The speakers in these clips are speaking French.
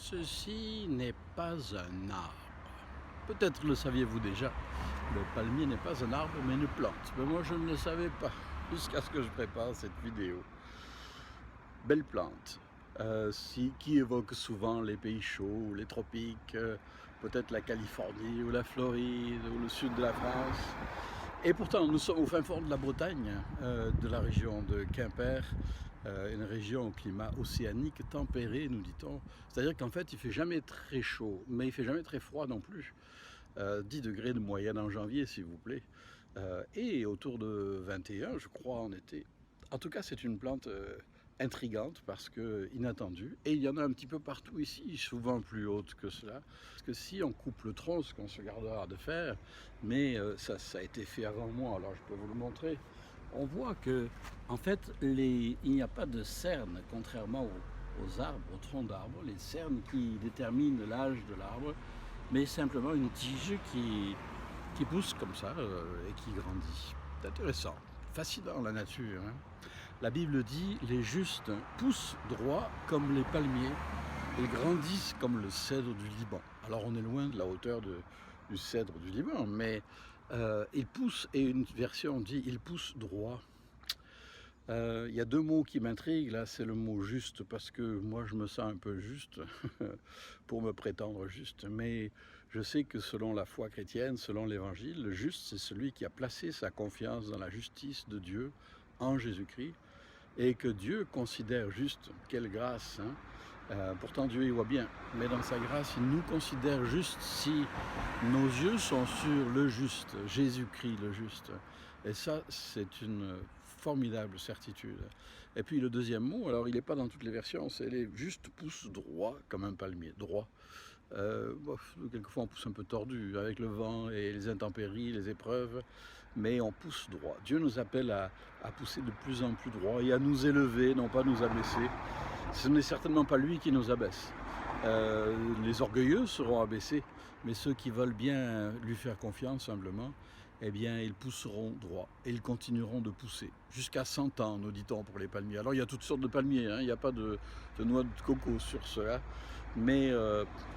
Ceci n'est pas un arbre. Peut-être le saviez-vous déjà, le palmier n'est pas un arbre mais une plante. Mais moi je ne le savais pas jusqu'à ce que je prépare cette vidéo. Belle plante, qui évoque souvent les pays chauds, ou les tropiques, peut-être la Californie ou la Floride ou le sud de la France. Et pourtant, nous sommes au fin fond de la Bretagne, de la région de Quimper, une région au climat océanique tempéré, nous dit-on. C'est-à-dire qu'en fait, il ne fait jamais très chaud, mais il ne fait jamais très froid non plus. 10 degrés de moyenne en janvier, s'il vous plaît. Et autour de 21, je crois, en été. En tout cas, c'est une plante intrigante parce que inattendue. Et il y en a un petit peu partout ici, souvent plus haute que cela. Parce que si on coupe le tronc, ce qu'on se gardera de faire, mais ça a été fait avant moi, alors je peux vous le montrer. On voit que, en fait, il n'y a pas de cernes, contrairement aux arbres, aux troncs d'arbres, les cernes qui déterminent l'âge de l'arbre, mais simplement une tige qui pousse comme ça et qui grandit. C'est intéressant, fascinant la nature. Hein. La Bible dit « Les justes poussent droit comme les palmiers et grandissent comme le cèdre du Liban ». Alors on est loin de la hauteur du cèdre du Liban, mais il pousse, et une version dit « il pousse droit ». Il y a deux mots qui m'intriguent, là c'est le mot juste, parce que moi je me sens un peu juste pour me prétendre juste, mais je sais que selon la foi chrétienne, selon l'évangile, le juste c'est celui qui a placé sa confiance dans la justice de Dieu en Jésus-Christ, et que Dieu considère juste. Quelle grâce, hein. Pourtant Dieu y voit bien, mais dans sa grâce il nous considère juste si nos yeux sont sur le juste, Jésus-Christ le juste. Et ça c'est une formidable certitude. Et puis le deuxième mot, alors il n'est pas dans toutes les versions, c'est les juste pousse droit comme un palmier, droit. Quelquefois on pousse un peu tordu avec le vent et les intempéries, les épreuves, mais on pousse droit. Dieu nous appelle à pousser de plus en plus droit et à nous élever, non pas nous abaisser. Ce n'est certainement pas lui qui nous abaisse. Les orgueilleux seront abaissés, mais ceux qui veulent bien lui faire confiance simplement, eh bien ils pousseront droit et ils continueront de pousser jusqu'à 100 ans, nous dit-on pour les palmiers. Alors il y a toutes sortes de palmiers, hein, il n'y a pas de noix de coco sur cela, mais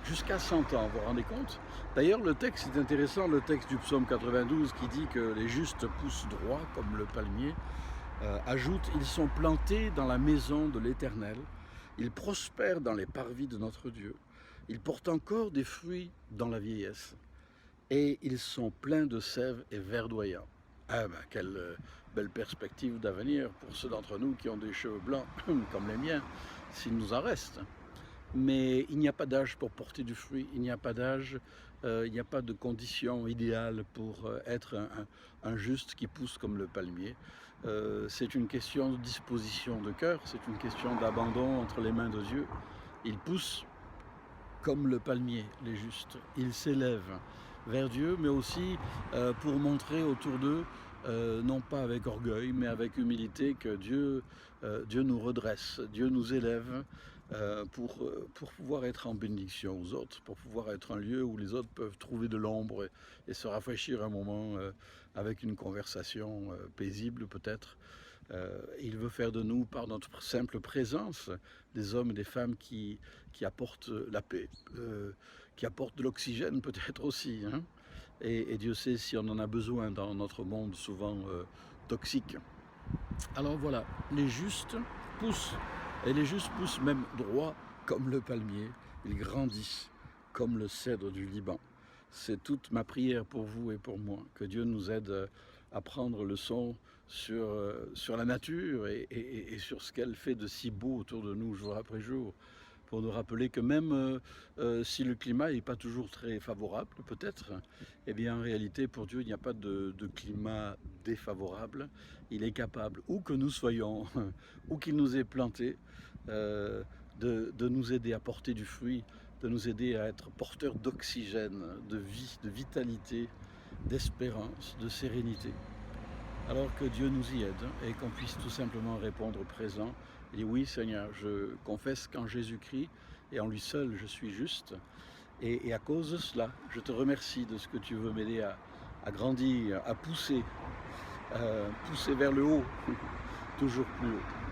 jusqu'à 100 ans, vous vous rendez compte? D'ailleurs le texte est intéressant, le texte du psaume 92 qui dit que les justes poussent droit comme le palmier, ajoute « Ils sont plantés dans la maison de l'Éternel, ils prospèrent dans les parvis de notre Dieu, ils portent encore des fruits dans la vieillesse. » Et ils sont pleins de sève et verdoyants. Ah ben, quelle belle perspective d'avenir pour ceux d'entre nous qui ont des cheveux blancs, comme les miens, s'il nous en reste. Mais il n'y a pas d'âge pour porter du fruit, il n'y a pas d'âge, il n'y a pas de conditions idéales pour être un juste qui pousse comme le palmier. C'est une question de disposition de cœur, c'est une question d'abandon entre les mains de Dieu. Ils poussent comme le palmier, les justes, ils s'élèvent vers Dieu, mais aussi pour montrer autour d'eux, non pas avec orgueil, mais avec humilité, que Dieu nous redresse, Dieu nous élève pour pouvoir être en bénédiction aux autres, pour pouvoir être un lieu où les autres peuvent trouver de l'ombre et se rafraîchir un moment avec une conversation paisible peut-être. Il veut faire de nous, par notre simple présence, des hommes et des femmes qui apportent la paix, qui apportent de l'oxygène peut-être aussi. Hein, et Dieu sait si on en a besoin dans notre monde souvent toxique. Alors voilà, les justes poussent, et les justes poussent même droit comme le palmier, ils grandissent comme le cèdre du Liban. C'est toute ma prière pour vous et pour moi, que Dieu nous aide à prendre leçon sur la nature et sur ce qu'elle fait de si beau autour de nous jour après jour, pour nous rappeler que même si le climat n'est pas toujours très favorable, peut-être, eh bien en réalité pour Dieu il n'y a pas de climat défavorable. Il est capable, où que nous soyons, où qu'il nous ait plantés, de nous aider à porter du fruit, de nous aider à être porteurs d'oxygène, de vie, de vitalité, d'espérance, de sérénité. Alors que Dieu nous y aide et qu'on puisse tout simplement répondre présent et dire oui Seigneur, je confesse qu'en Jésus-Christ et en lui seul je suis juste, et à cause de cela je te remercie de ce que tu veux m'aider à grandir, à pousser vers le haut, toujours plus haut.